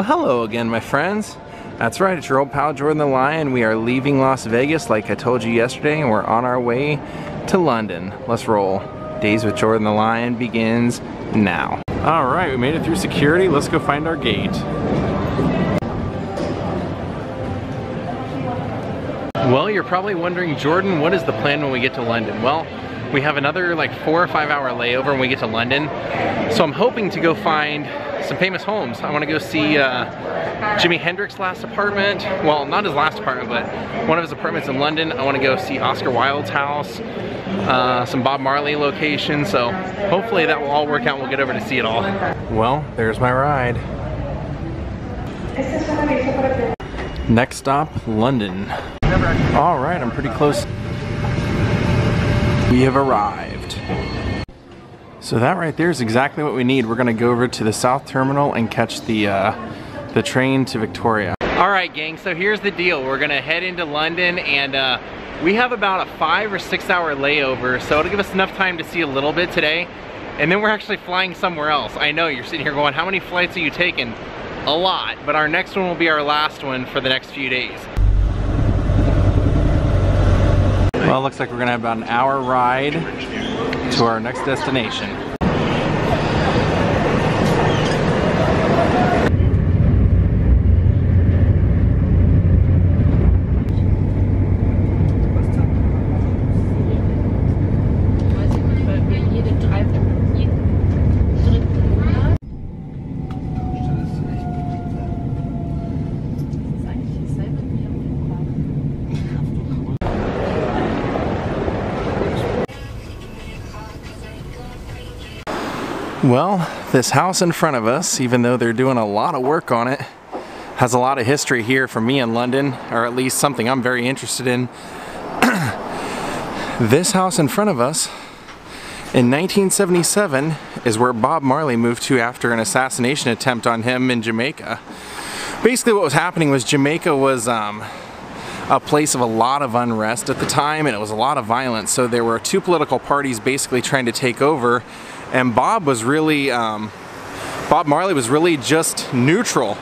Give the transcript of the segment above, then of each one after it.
Well, hello again, my friends. That's right, it's your old pal Jordan the Lion. We are leaving Las Vegas like I told you yesterday, and we're on our way to London. Let's roll. Days with Jordan the Lion begins now. All right, we made it through security. Let's go find our gate. Well, you're probably wondering, Jordan, what is the plan when we get to London? Well, we have another like 4 or 5 hour layover when we get to London. So I'm hoping to go find some famous homes. I want to go see Jimi Hendrix's last apartment. Well, not his last apartment, but one of his apartments in London. I want to go see Oscar Wilde's house, some Bob Marley locations. So hopefully that will all work out and we'll get over to see it all. Well, there's my ride. Next stop, London. All right, I'm pretty close. We have arrived. So that right there is exactly what we need. We're gonna go over to the South Terminal and catch the train to Victoria. All right, gang, so here's the deal. We're gonna head into London, and we have about a 5 or 6 hour layover, so it'll give us enough time to see a little bit today, and then we're actually flying somewhere else. I know you're sitting here going, how many flights are you taking? A lot, but our next one will be our last one for the next few days. Well, it looks like we're gonna have about an hour ride to our next destination. Well, this house in front of us, even though they're doing a lot of work on it, has a lot of history here for me in London, or at least something I'm very interested in. This house in front of us, in 1977, is where Bob Marley moved to after an assassination attempt on him in Jamaica. Basically what was happening was Jamaica was a place of a lot of unrest at the time, and it was a lot of violence, so there were two political parties basically trying to take over. And Bob Marley was really just neutral.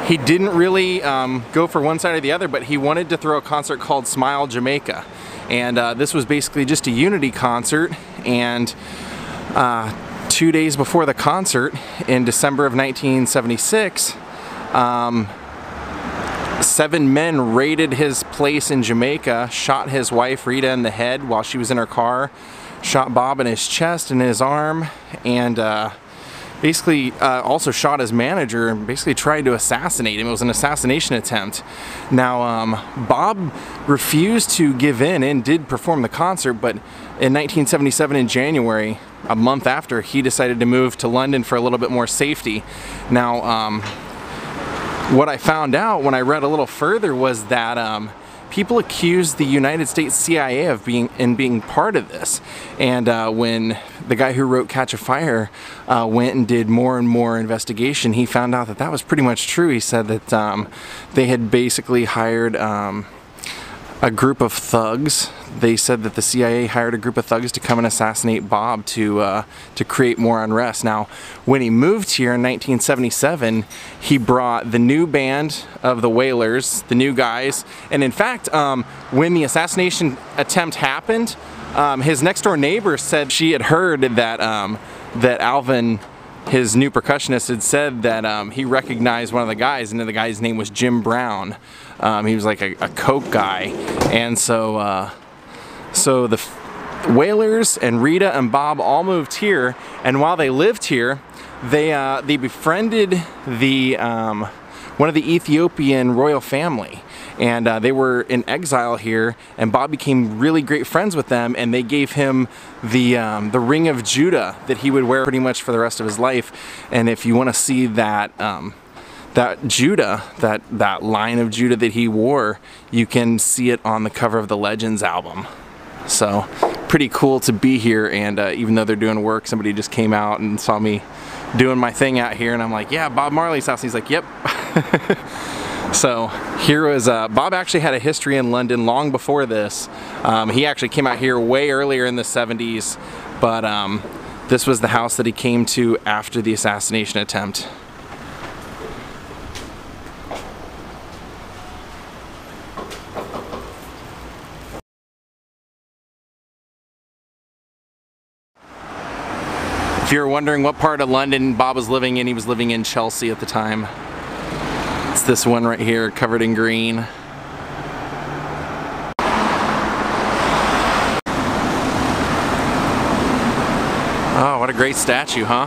He didn't really go for one side or the other, but he wanted to throw a concert called Smile Jamaica. And this was basically just a unity concert. And 2 days before the concert, in December of 1976, 7 men raided his place in Jamaica, shot his wife Rita in the head while she was in her car, shot Bob in his chest and his arm, and basically also shot his manager and basically tried to assassinate him. It was an assassination attempt. Now, Bob refused to give in and did perform the concert, but in 1977 in January, a month after, he decided to move to London for a little bit more safety. Now, what I found out when I read a little further was that people accused the United States CIA of being part of this. And when the guy who wrote Catch a Fire went and did more and more investigation, he found out that that was pretty much true. He said that they had basically hired a group of thugs. They said that the CIA hired a group of thugs to come and assassinate Bob to create more unrest. Now, when he moved here in 1977, he brought the new band of the Wailers, the new guys, and in fact, when the assassination attempt happened, his next door neighbor said she had heard that that Alvin, his new percussionist, had said that he recognized one of the guys, and the guy's name was Jim Brown. He was like a coke guy, and so the Wailers and Rita and Bob all moved here, and while they lived here, they befriended the one of the Ethiopian royal family, and they were in exile here, and Bob became really great friends with them, and they gave him the Ring of Judah that he would wear pretty much for the rest of his life. And if you want to see that that Judah, that line of Judah that he wore, you can see it on the cover of the Legends album. So pretty cool to be here, and even though they're doing work, somebody just came out and saw me doing my thing out here, and I'm like, yeah, Bob Marley's house. He's like, yep. So here was, Bob actually had a history in London long before this. He actually came out here way earlier in the 70s, but This was the house that he came to after the assassination attempt. If you were wondering what part of London Bob was living in, he was living in Chelsea at the time. It's this one right here, covered in green. Oh, what a great statue, huh?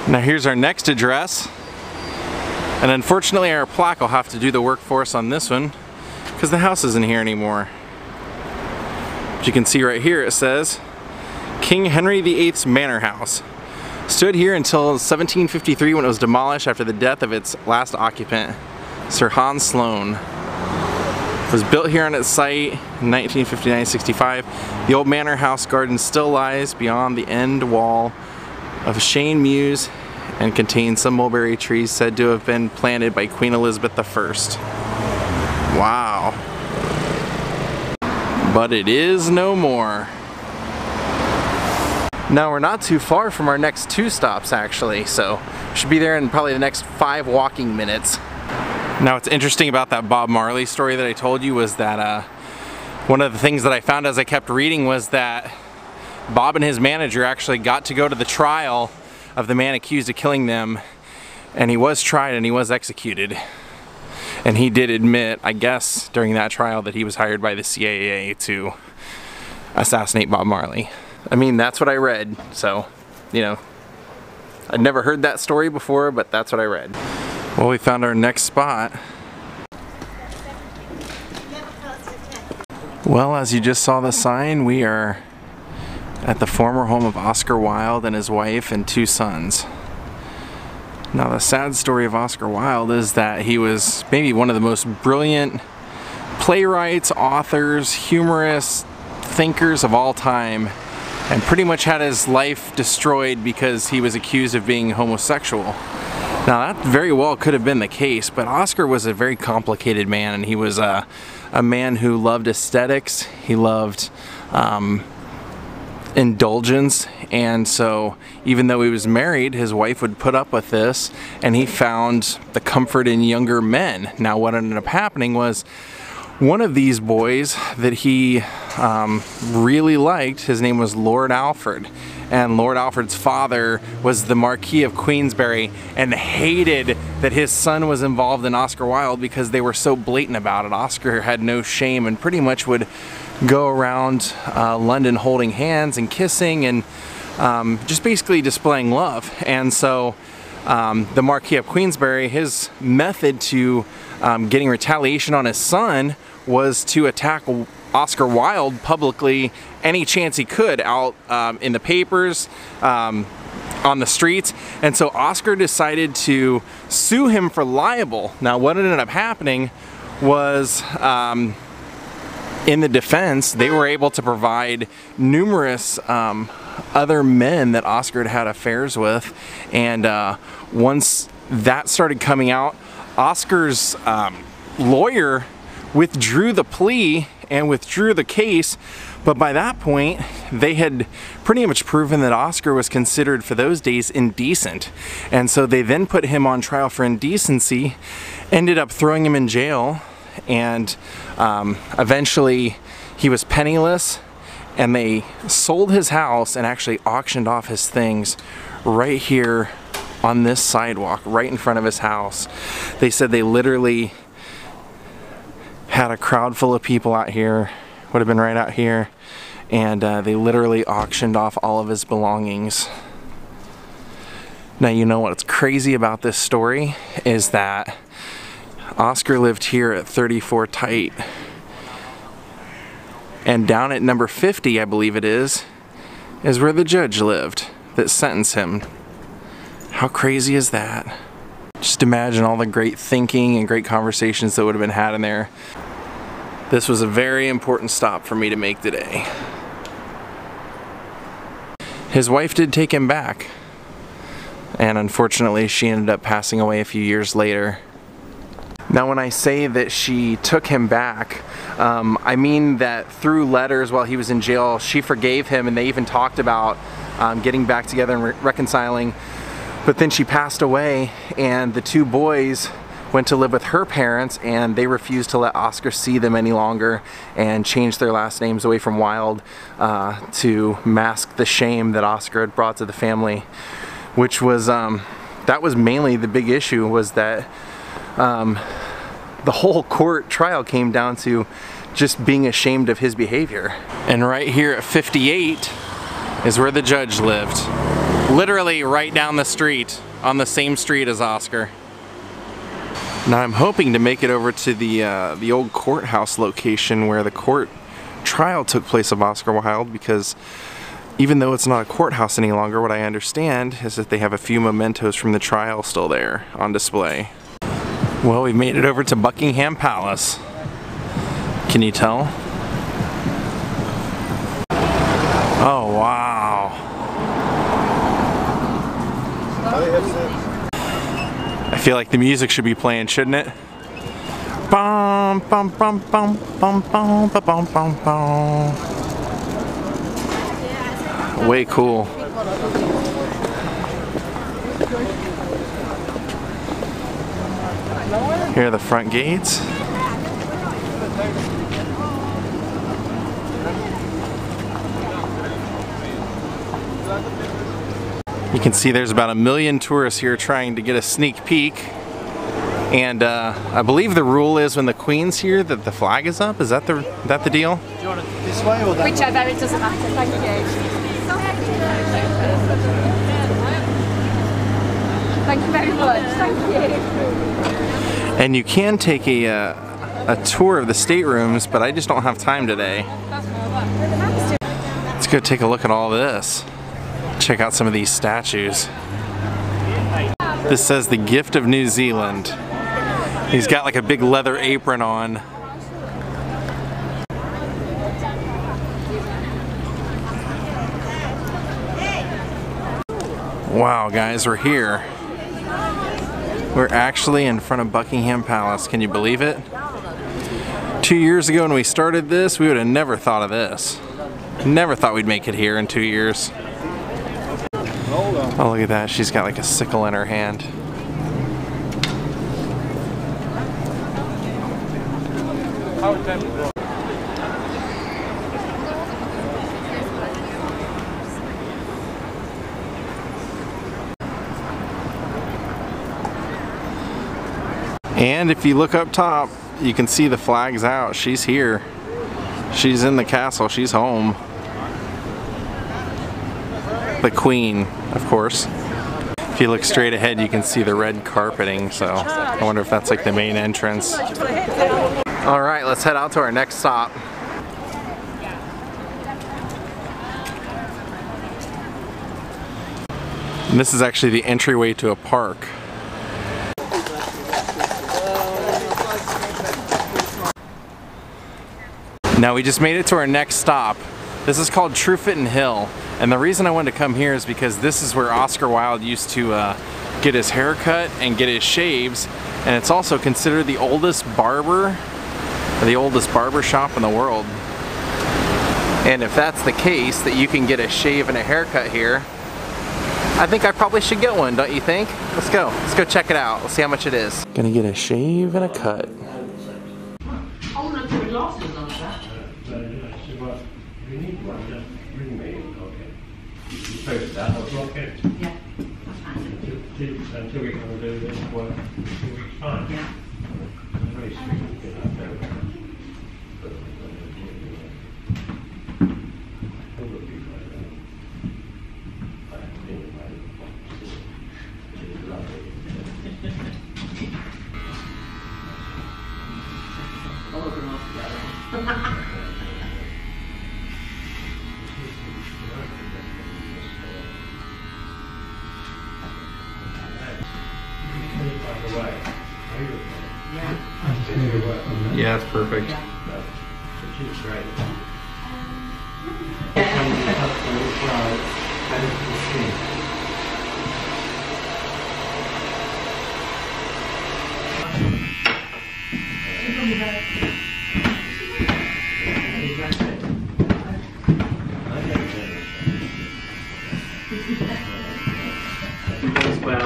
Now here's our next address. And unfortunately our plaque will have to do the work for us on this one because the house isn't here anymore. But you can see right here it says, King Henry VIII's Manor House. Stood here until 1753 when it was demolished after the death of its last occupant, Sir Hans Sloane. It was built here on its site in 1959-65. The old manor house garden still lies beyond the end wall of Shane Mews and contains some mulberry trees said to have been planted by Queen Elizabeth I. Wow. But it is no more. Now we're not too far from our next 2 stops actually, so we should be there in probably the next 5 walking minutes. Now what's interesting about that Bob Marley story that I told you was that one of the things that I found as I kept reading was that Bob and his manager actually got to go to the trial of the man accused of killing them, and he was tried and he was executed. And he did admit, I guess, during that trial that he was hired by the CIA to assassinate Bob Marley. I mean, that's what I read, so, you know, I'd never heard that story before, but that's what I read. Well, we found our next spot. Well, as you just saw the sign, we are at the former home of Oscar Wilde and his wife and 2 sons. Now, the sad story of Oscar Wilde is that he was maybe one of the most brilliant playwrights, authors, humorists, thinkers of all time, and pretty much had his life destroyed because he was accused of being homosexual. Now that very well could have been the case, but Oscar was a very complicated man, and he was a man who loved aesthetics, he loved indulgence, and so even though he was married, his wife would put up with this, and he found the comfort in younger men. Now what ended up happening was one of these boys that he really liked, his name was Lord Alfred, and Lord Alfred's father was the Marquis of Queensberry and hated that his son was involved in Oscar Wilde because they were so blatant about it. Oscar had no shame and pretty much would go around London holding hands and kissing and just basically displaying love. And so the Marquis of Queensberry, his method to getting retaliation on his son was to attack Oscar Wilde publicly any chance he could out in the papers, on the streets. And so Oscar decided to sue him for libel. Now what ended up happening was in the defense, they were able to provide numerous other men that Oscar had had affairs with, and once that started coming out, Oscar's lawyer withdrew the plea and withdrew the case, but by that point they had pretty much proven that Oscar was considered for those days indecent, and so they then put him on trial for indecency, ended up throwing him in jail, and eventually he was penniless, and they sold his house and actually auctioned off his things right here on this sidewalk right in front of his house. They said they literally had a crowd full of people out here, would have been right out here, and they literally auctioned off all of his belongings. Now, you know what's crazy about this story is that Oscar lived here at 34 Tite, and down at number 50, I believe it is where the judge lived that sentenced him. How crazy is that? Just imagine all the great thinking and great conversations that would have been had in there. This was a very important stop for me to make today. His wife did take him back, and unfortunately she ended up passing away a few years later. Now when I say that she took him back, I mean that through letters while he was in jail, she forgave him, and they even talked about getting back together and reconciling. But then she passed away, and the two boys went to live with her parents, and they refused to let Oscar see them any longer and changed their last names away from Wilde to mask the shame that Oscar had brought to the family, which was that was mainly the big issue, was that the whole court trial came down to just being ashamed of his behavior. And right here at 58 is where the judge lived. Literally right down the street, on the same street as Oscar. Now I'm hoping to make it over to the old courthouse location where the court trial took place of Oscar Wilde, because even though it's not a courthouse any longer, what I understand is that they have a few mementos from the trial still there on display. Well, we've made it over to Buckingham Palace. Can you tell? Oh, wow. I feel like the music should be playing, shouldn't it? Bum, bum, bum, bum, bum, bum, bum, bum, bum, bum. Way cool. Here are the front gates. You can see there's about 1 million tourists here trying to get a sneak peek. And I believe the rule is when the Queen's here that the flag is up. Is that the deal? Do you want it this way or that way? Whichever, it doesn't matter. Thank you. Thank you very much. Thank you. And you can take a tour of the staterooms, but I just don't have time today. Let's go take a look at all this. Check out some of these statues. This says the Gift of New Zealand. He's got like a big leather apron on. Wow, guys, we're here. We're actually in front of Buckingham Palace. Can you believe it? 2 years ago when we started this, we would have never thought of this. Never thought we'd make it here in 2 years. Oh, look at that. She's got like a sickle in her hand. And if you look up top, you can see the flag's out. She's here. She's in the castle. She's home. The Queen, of course. If you look straight ahead, you can see the red carpeting, so I wonder if that's like the main entrance. All right, let's head out to our next stop. And this is actually the entryway to a park. Now we just made it to our next stop. This is called Truffaut Hill, and the reason I wanted to come here is because this is where Oscar Wilde used to get his hair cut and get his shaves, and it's also considered the oldest barber, or the oldest barber shop in the world. And if that's the case, that you can get a shave and a haircut here, I think I probably should get one, don't you think? Let's go check it out. Let's see how much it is. Gonna get a shave and a cut. You need one, just ring me, okay? You post that, okay? Yeah, that's fine. Until we can do this work in 2 weeks' time. Yeah. Very sweet to get that done. Probably like that. I think about it. It's lovely. All of them off together. Yeah, it's perfect. She's great. Well,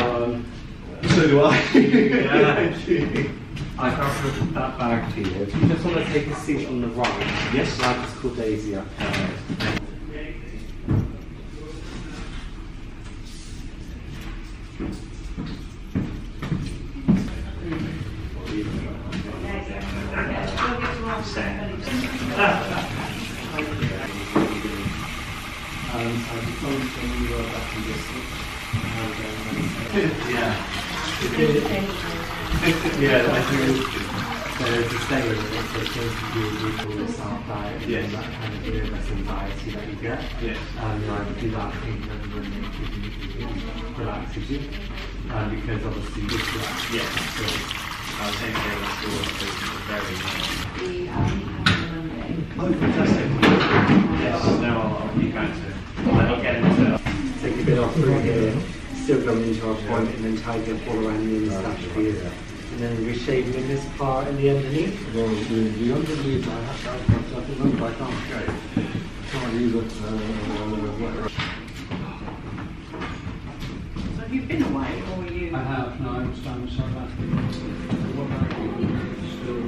So do I. Yeah. Thank you. I can put that bag to you. If you just want to take a seat on the right. Yes. I'll just call Daisy up. Yeah. Yeah, I think there's a saying that it's going to be a self diet and that kind of nervous anxiety that you get. Yeah. You either do that thing and relaxes you. Because obviously this relaxes. Yeah. So I was saying Oh, fantastic. yes, no, I'll be back to I'll get into take a bit off through here, still come into our point and then tidy up all around the moustache for you. And then reshaving in this part and the underneath. Well, the underneath, I can't shave. Can't use it. So have you been away or were you? I have, no, I was down in South Africa. What I do is still a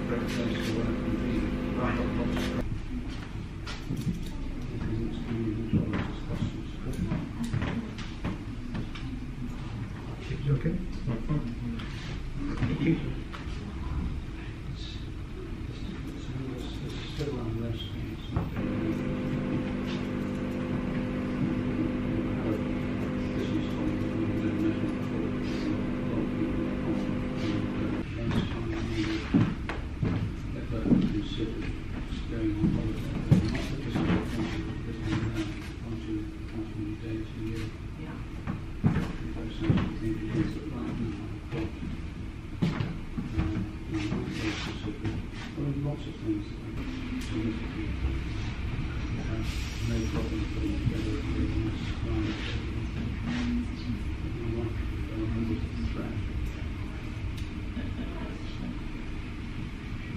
great place to work and be. Right. You okay? Still unrest. Lots of things that no problem putting together a really nice client.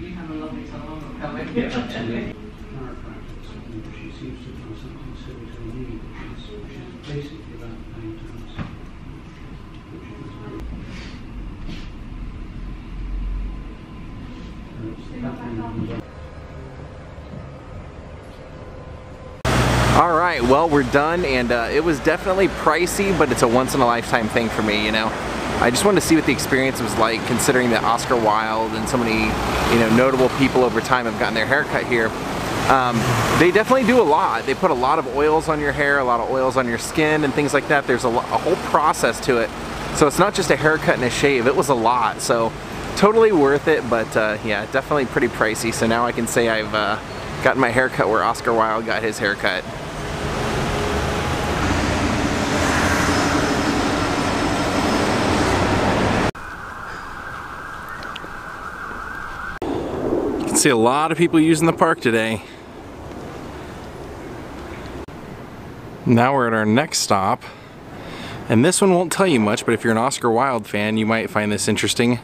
You have a lovely time coming. Yeah, absolutely. She seems to have something similar to me. She's basically about paying tax. Alright, well, we're done, and it was definitely pricey, but it's a once-in-a-lifetime thing for me, you know. I just wanted to see what the experience was like, considering that Oscar Wilde and so many, you know, notable people over time have gotten their hair cut here. They definitely do a lot. They put a lot of oils on your hair, a lot of oils on your skin, and things like that. There's a whole process to it. So it's not just a haircut and a shave, it was a lot. So totally worth it, but yeah, definitely pretty pricey. So now I can say I've gotten my haircut where Oscar Wilde got his haircut. See a lot of people using the park today. Now we're at our next stop, and this one won't tell you much, but if you're an Oscar Wilde fan, you might find this interesting.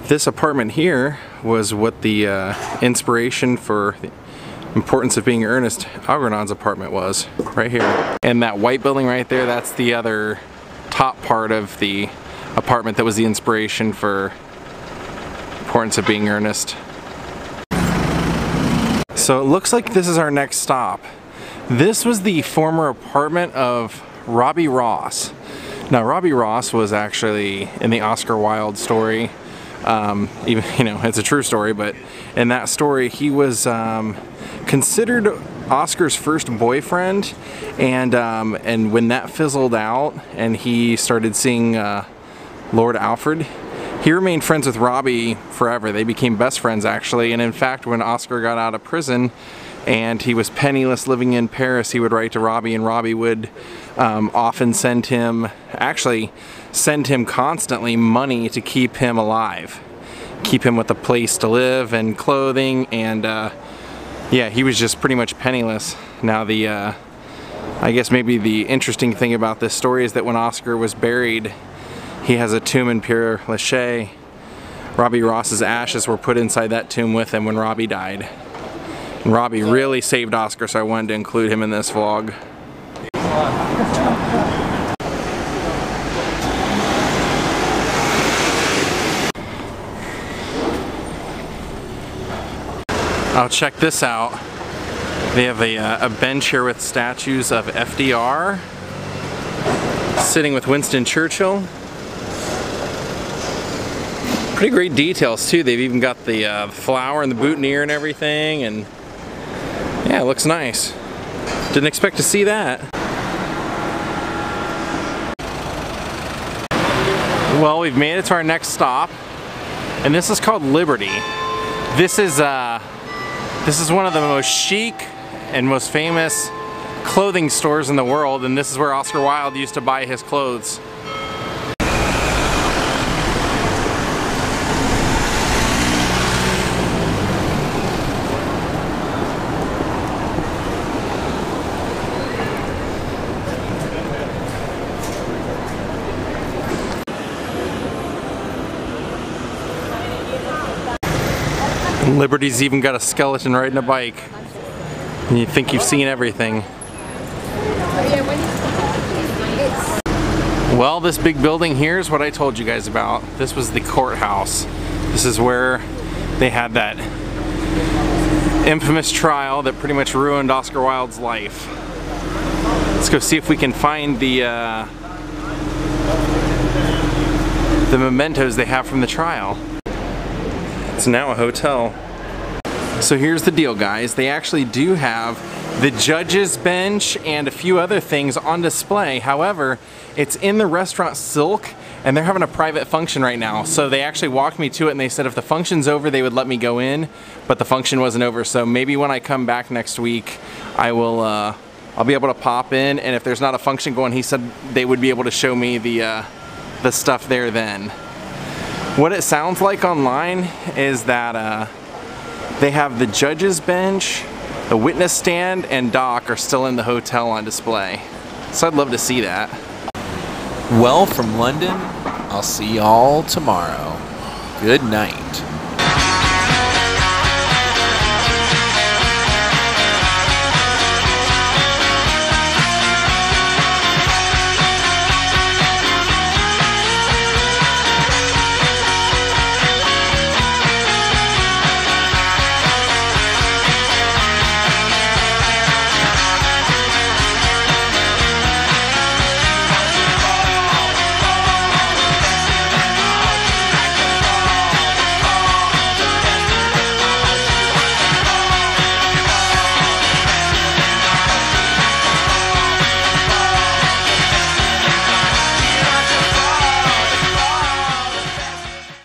This apartment here was what the inspiration for the importance of being Ernest Algernon's apartment was, right here. And that white building right there, that's the other top part of the apartment that was the inspiration for importance of being Ernest. So it looks like this is our next stop. This was the former apartment of Robbie Ross. Now Robbie Ross was actually in the Oscar Wilde story. Even, you know, it's a true story, but in that story he was considered Oscar's first boyfriend, and when that fizzled out and he started seeing Lord Alfred, he remained friends with Robbie forever. They became best friends, actually, and in fact when Oscar got out of prison and he was penniless living in Paris, he would write to Robbie, and Robbie would often send him constantly money to keep him alive, keep him with a place to live and clothing, and yeah, he was just pretty much penniless. Now I guess maybe the interesting thing about this story is that when Oscar was buried, he has a tomb in Père Lachaise. Robbie Ross's ashes were put inside that tomb with him when Robbie died. And Robbie really saved Oscar, so I wanted to include him in this vlog. Oh, check this out. They have a bench here with statues of FDR sitting with Winston Churchill. Pretty great details too. They've even got the flower and the boutonniere and everything, and yeah, it looks nice. Didn't expect to see that. Well, we've made it to our next stop, and this is called Liberty. This is one of the most chic and most famous clothing stores in the world, and this is where Oscar Wilde used to buy his clothes. Liberty's even got a skeleton riding a bike. And you think you've seen everything. Well, this big building here is what I told you guys about. This was the courthouse. This is where they had that infamous trial that pretty much ruined Oscar Wilde's life. Let's go see if we can find the mementos they have from the trial. It's now a hotel. So here's the deal, guys. They actually do have the judge's bench and a few other things on display. However, it's in the restaurant Silk, and they're having a private function right now. So they actually walked me to it, and they said if the function's over, they would let me go in, but the function wasn't over. So maybe when I come back next week, I will I'll be able to pop in, and if there's not a function going, he said they would be able to show me the stuff there then. What it sounds like online is that they have the judge's bench, the witness stand, and dock are still in the hotel on display. So I'd love to see that. Well, from London, I'll see y'all tomorrow. Good night.